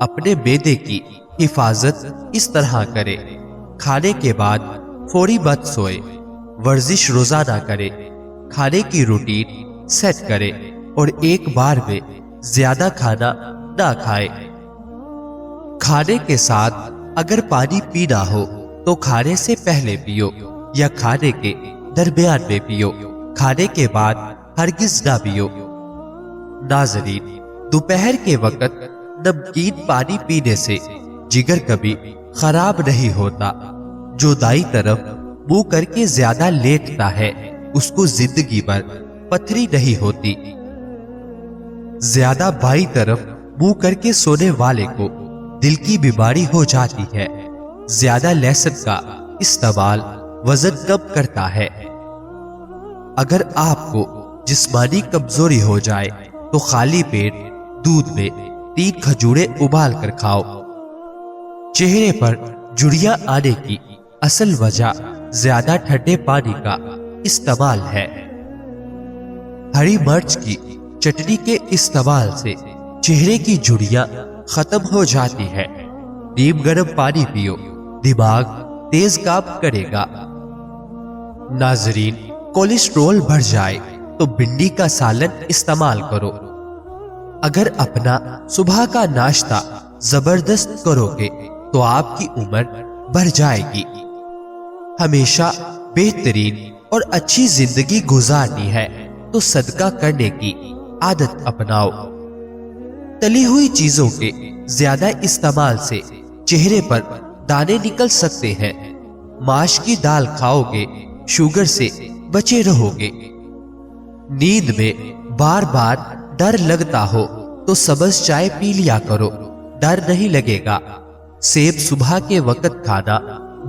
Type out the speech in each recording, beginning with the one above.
اپنے معدے کی حفاظت اس طرح کرے۔ کھانے کے بعد فوری مت سوئے، ورزش روزانہ کرے، کھانے کی روٹین سیٹ کرے اور ایک بار میں زیادہ کھانا نہ کھائے۔ کھانے کے ساتھ اگر پانی پینا ہو تو کھانے سے پہلے پیو یا کھانے کے درمیان میں پیو، کھانے کے بعد ہرگز نہ پیو۔ ناظرین، دوپہر کے وقت نمکین پانی پینے سے جگر کبھی خراب نہیں ہوتا۔ جو دائیں طرف منہ کر کے زیادہ لیٹتا ہے اس کو زندگی بھر پتھری نہیں ہوتی۔ زیادہ بائیں طرف منہ کر کے سونے والے کو دل کی بیماری ہو جاتی ہے۔ زیادہ لہسن کا استعمال وزن کم کرتا ہے۔ اگر آپ کو جسمانی کمزوری ہو جائے تو خالی پیٹ دودھ میں 3 کھجوریں ابال کر کھاؤ۔ چہرے پر جھریاں آنے کی اصل وجہ زیادہ ٹھنڈے پانی کا استعمال ہے۔ ہری مرچ کی چٹنی کے استعمال سے چہرے کی جھریاں ختم ہو جاتی ہے۔ نیم گرم پانی پیو، دماغ تیز کام کرے گا۔ ناظرین، کولیسٹرول بڑھ جائے تو بھنڈی کا سالن استعمال کرو۔ اگر اپنا صبح کا ناشتہ زبردست کرو گے تو آپ کی عمر بڑھ جائے گی۔ ہمیشہ بہترین اور اچھی زندگی گزارنی ہے تو صدقہ کرنے کی عادت اپناؤ۔ تلی ہوئی چیزوں کے زیادہ استعمال سے چہرے پر دانے نکل سکتے ہیں۔ ماش کی دال کھاؤ گے شوگر سے بچے رہو گے۔ نیند میں بار بار ڈر لگتا ہو تو سبز چائے پی لیا کرو، ڈر نہیں لگے گا۔ سیب صبح کے وقت کھانا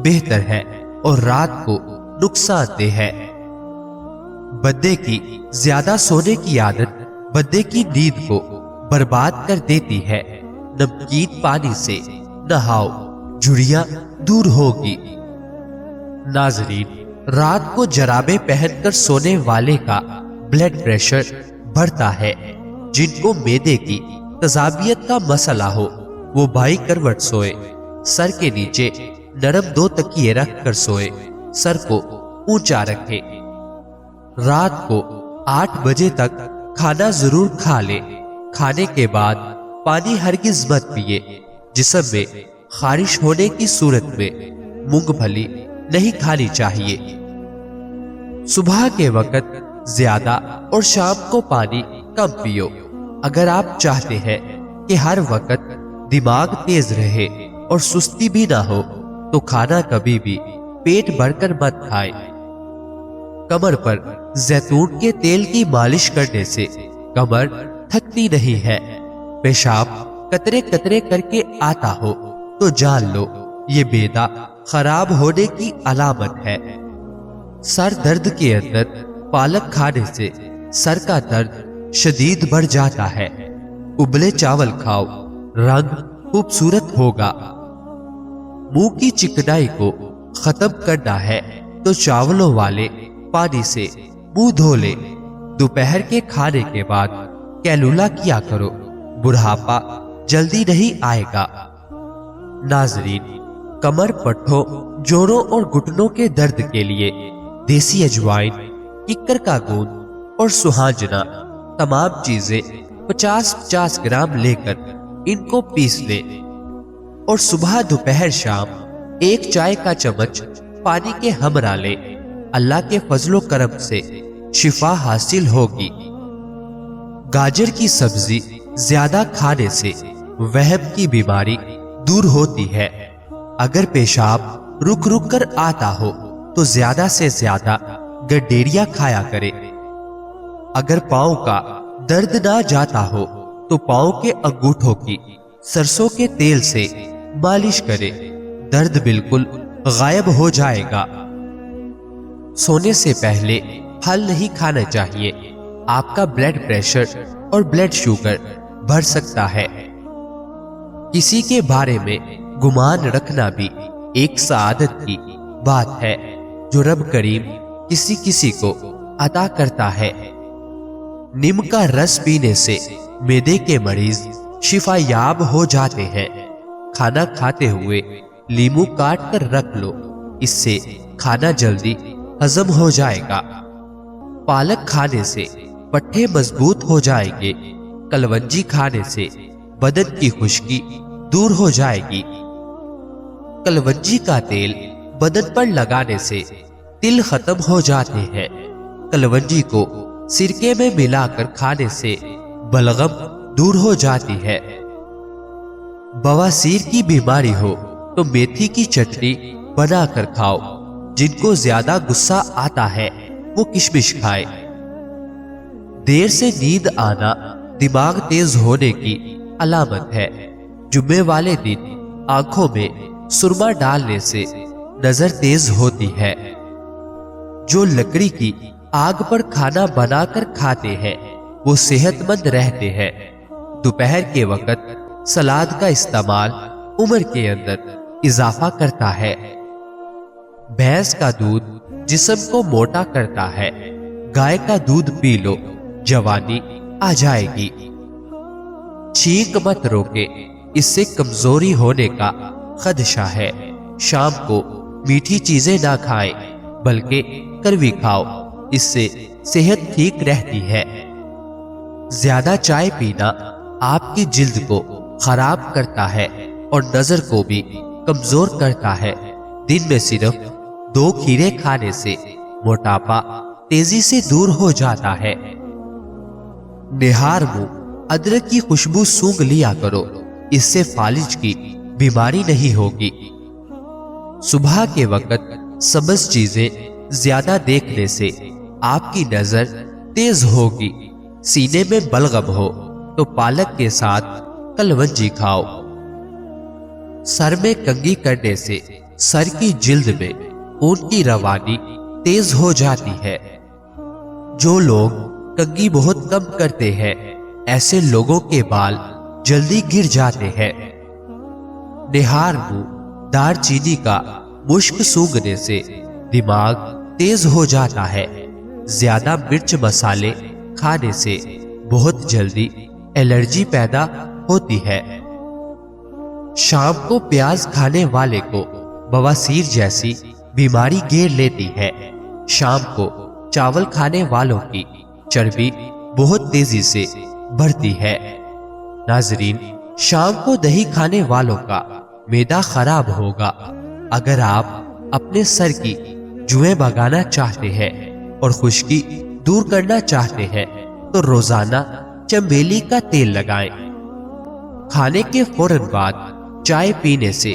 بہتر ہے اور رات کو نقصان دہ ہے۔ بدے کی زیادہ سونے کی عادت بدے کی نیند کو برباد کر دیتی ہے۔ نمکین پانی سے نہاؤ، جھریاں دور ہوگی۔ ناظرین، رات کو جرابیں پہن کر سونے والے کا بلڈ پریشر بڑھتا ہے۔ جن کو معدے کی تذابیت کا مسئلہ ہو وہ بائیں کروٹ سوئے، سر کے نیچے نرم 2 تکیے رکھ کر سوئے، سر کو اونچا رکھے۔ رات کو 8 بجے تک کھانا ضرور کھا لے۔ کھانے کے بعد پانی ہرگز مت پیے۔ جسم میں خارش ہونے کی صورت میں مونگ پھلی نہیں کھانی چاہیے۔ صبح کے وقت زیادہ اور شام کو پانی کم پیو۔ اگر آپ چاہتے ہیں کہ ہر وقت دماغ تیز رہے اور سستی بھی نہ ہو تو کھانا کبھی بھی پیٹ بھر کر مت کھائے۔ کمر پر زیتون کے تیل کی مالش کرنے سے کمر تھکتی نہیں ہے۔ پیشاب قطرے قطرے کر کے آتا ہو تو جان لو یہ معدہ خراب ہونے کی علامت ہے۔ سر درد کے اندر پالک کھانے سے سر کا درد شدید بڑھ جاتا ہے۔ ابلے چاول کھاؤ، رنگ خوبصورت ہوگا۔ منہ کی چکنائی کو ختم کرنا ہے تو چاولوں والے پانی سے منہ دھو لے۔ دوپہر کے کھانے کے بعد کیلولا کیا کرو، بڑھاپا جلدی نہیں آئے گا۔ ناظرین، کمر، پٹھوں، جوڑوں اور گھٹنوں کے درد کے لیے دیسی اجوائن، ککر کا گوند اور سہانجنا تمام چیزیں 50-50 گرام لے کر ان کو پیس لیں اور صبح دوپہر شام 1 چائے کا چمچ پانی کے ہمراہ لیں۔ اللہ کے فضل و کرم سے شفا حاصل ہوگی۔ گاجر کی سبزی زیادہ کھانے سے وہم کی بیماری دور ہوتی ہے۔ اگر پیشاب رک رک کر آتا ہو تو زیادہ سے زیادہ گڈیریا کھایا کرے۔ اگر پاؤں کا درد نہ جاتا ہو تو پاؤں کے انگوٹھوں کی سرسوں کے تیل سے مالش کرے، درد بالکل غائب ہو جائے گا۔ سونے سے پہلے پھل نہیں کھانا چاہیے، آپ کا بلڈ پریشر اور بلڈ شوگر بڑھ سکتا ہے۔ کسی کے بارے میں گمان رکھنا بھی ایک سعادت کی بات ہے جو رب کریم کسی کسی کو عطا کرتا ہے۔ نیم کا رس پینے سے معدے کے مریض شفا یاب ہو جاتے ہیں۔ کھانا کھاتے ہوئے لیمو کاٹ کر رکھ لو، اس سے کھانا جلدی ہضم ہو جائے گا۔ پالک کھانے سے پٹھے مضبوط ہو جائیں گے۔ کلونجی کھانے سے بدن کی خشکی دور ہو جائے گی۔ کلونجی کا تیل بدن پر لگانے سے تل ختم ہو جاتے ہیں۔ کلونجی کو سرکے میں ملا کر کھانے سے بلغم دور ہو جاتی ہے۔ بواسیر کی بیماری ہو تو میتھی کی چٹنی بنا کر کھاؤ۔ جن کو زیادہ غصہ آتا ہے وہ کشمش کھائے۔ دیر سے نیند آنا دماغ تیز ہونے کی علامت ہے۔ جمعے والے دن آنکھوں میں سرما ڈالنے سے نظر تیز ہوتی ہے۔ جو لکڑی کی آگ پر کھانا بنا کر کھاتے ہیں وہ صحت مند رہتے ہیں۔ دوپہر کے وقت سلاد کا استعمال عمر کے اندر اضافہ کرتا ہے۔ بھینس کا دودھ جسم کو موٹا کرتا ہے۔ گائے کا دودھ پی لو، جوانی آ جائے گی۔ چھینک مت روکے، اس سے کمزوری ہونے کا خدشہ ہے۔ شام کو میٹھی چیزیں نہ کھائیں بلکہ کڑوی کھاؤ، اس سے صحت ٹھیک رہتی ہے۔ زیادہ چائے پینا آپ کی جلد کو خراب کرتا ہے اور نظر کو بھی کمزور کرتا ہے۔ دن میں صرف 2 کھیرے کھانے سے موٹاپا تیزی سے دور ہو جاتا ہے۔ نہار منہ ادرک کی خوشبو سونگھ لیا کرو، اس سے فالج کی بیماری نہیں ہوگی۔ صبح کے وقت سبز چیزیں زیادہ دیکھنے سے آپ کی نظر تیز ہوگی۔ سینے میں بلغم ہو تو پالک کے ساتھ کلونجی کھاؤ۔ سر میں کنگھی کرنے سے سر کی جلد میں خون کی روانی تیز ہو جاتی ہے۔ جو لوگ کنگھی بہت کم کرتے ہیں ایسے لوگوں کے بال جلدی گر جاتے ہیں۔ نہار منہ دار چینی کا مشک سونگھنے سے دماغ تیز ہو جاتا ہے۔ زیادہ مرچ مسالے کھانے سے بہت جلدی الرجی پیدا ہوتی ہے۔ شام کو پیاز کھانے والے کو بواسیر جیسی بیماری گھیر لیتی ہے۔ شام کو چاول کھانے والوں کی چربی بہت تیزی سے بڑھتی ہے۔ ناظرین، شام کو دہی کھانے والوں کا معدہ خراب ہوگا۔ اگر آپ اپنے سر کی جوئیں بھگانا چاہتے ہیں اور خشکی دور کرنا چاہتے ہیں تو روزانہ چنبیلی کا تیل لگائیں۔ کھانے کے فوراً بعد چائے پینے سے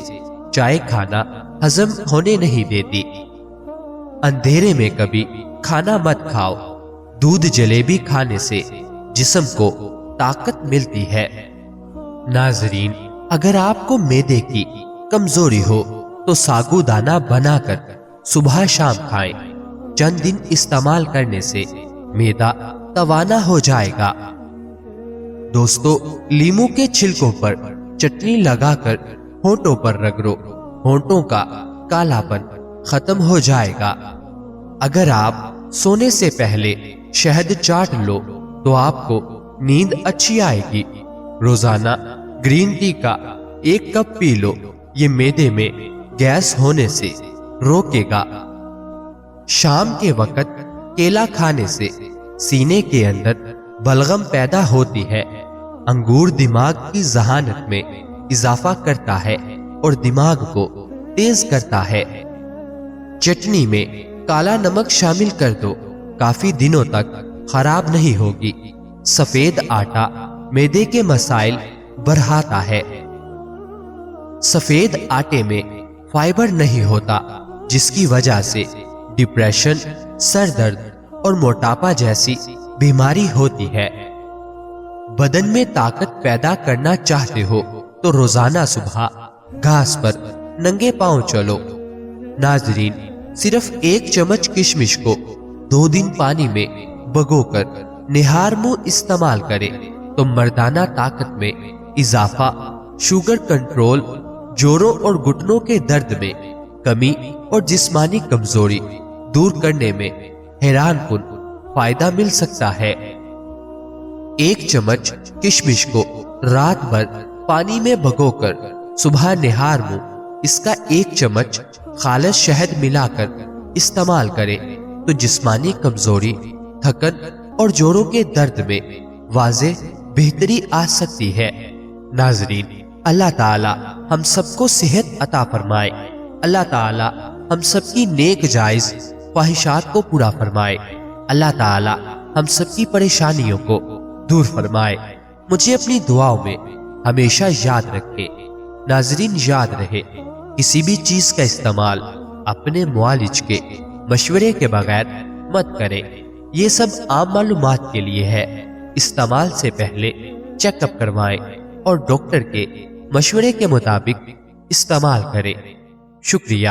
چائے کھانا ہضم ہونے نہیں دیتی۔ اندھیرے میں کبھی کھانا مت کھاؤ۔ دودھ جلیبی کھانے سے جسم کو طاقت ملتی ہے۔ ناظرین، اگر آپ کو معدے کی کمزوری ہو تو ساگو دانہ بنا کر صبح شام کھائیں۔ چند دن استعمال کرنے سے معدہ توانا ہو جائے گا۔ دوستو، لیمو کے چھلکوں پر چٹنی لگا کر ہونٹوں پر رگڑو، ہونٹوں کا کالا پن ختم ہو جائے گا۔ اگر آپ سونے سے پہلے شہد چاٹ لو تو آپ کو نیند اچھی آئے گی۔ روزانہ گرین ٹی کا 1 کپ پی لو، یہ معدے میں گیس ہونے سے روکے گا۔ شام کے وقت کیلا کھانے سے سینے کے اندر بلغم پیدا ہوتی ہے۔ انگور دماغ کی ذہانت میں اضافہ کرتا ہے اور دماغ کو تیز کرتا ہے۔ چٹنی میں کالا نمک شامل کر دو، کافی دنوں تک خراب نہیں ہوگی۔ سفید آٹا معدے کے مسائل بڑھاتا ہے۔ سفید آٹے میں فائبر نہیں ہوتا، جس کی وجہ سے ڈپریشن، سر درد اور موٹاپا جیسی بیماری ہوتی ہے۔ بدن میں طاقت پیدا کرنا چاہتے ہو تو روزانہ صبح گھاس پر ننگے پاؤں چلو۔ ناظرین، صرف 1 چمچ کشمش کو 2 دن پانی میں بھگو کر نہار منہ استعمال کرے تو مردانہ طاقت میں اضافہ، شوگر کنٹرول، جوڑوں اور گھٹنوں کے درد میں کمی اور جسمانی کمزوری دور کرنے میں حیران کن فائدہ مل سکتا ہے۔ 1 چمچ کشمش کو رات بھر پانی میں بھگوکر صبح نہار منہ اس کا 1 چمچ خالص شہد ملا کر استعمال کریں تو جسمانی کمزوری، تھکن اور جوڑوں کے درد میں واضح بہتری آ سکتی ہے۔ ناظرین، اللہ تعالی ہم سب کو صحت عطا فرمائے۔ اللہ تعالی ہم سب کی نیک جائز خواہشات کو پورا فرمائے۔ اللہ تعالی ہم سب کی پریشانیوں کو دور فرمائے۔ مجھے اپنی دعاؤں میں ہمیشہ یاد رکھے۔ ناظرین، یاد رہے، کسی بھی چیز کا استعمال اپنے معالج کے مشورے کے بغیر مت کریں۔ یہ سب عام معلومات کے لیے ہے۔ استعمال سے پہلے چیک اپ کروائیں اور ڈاکٹر کے مشورے کے مطابق استعمال کریں۔ شکریہ۔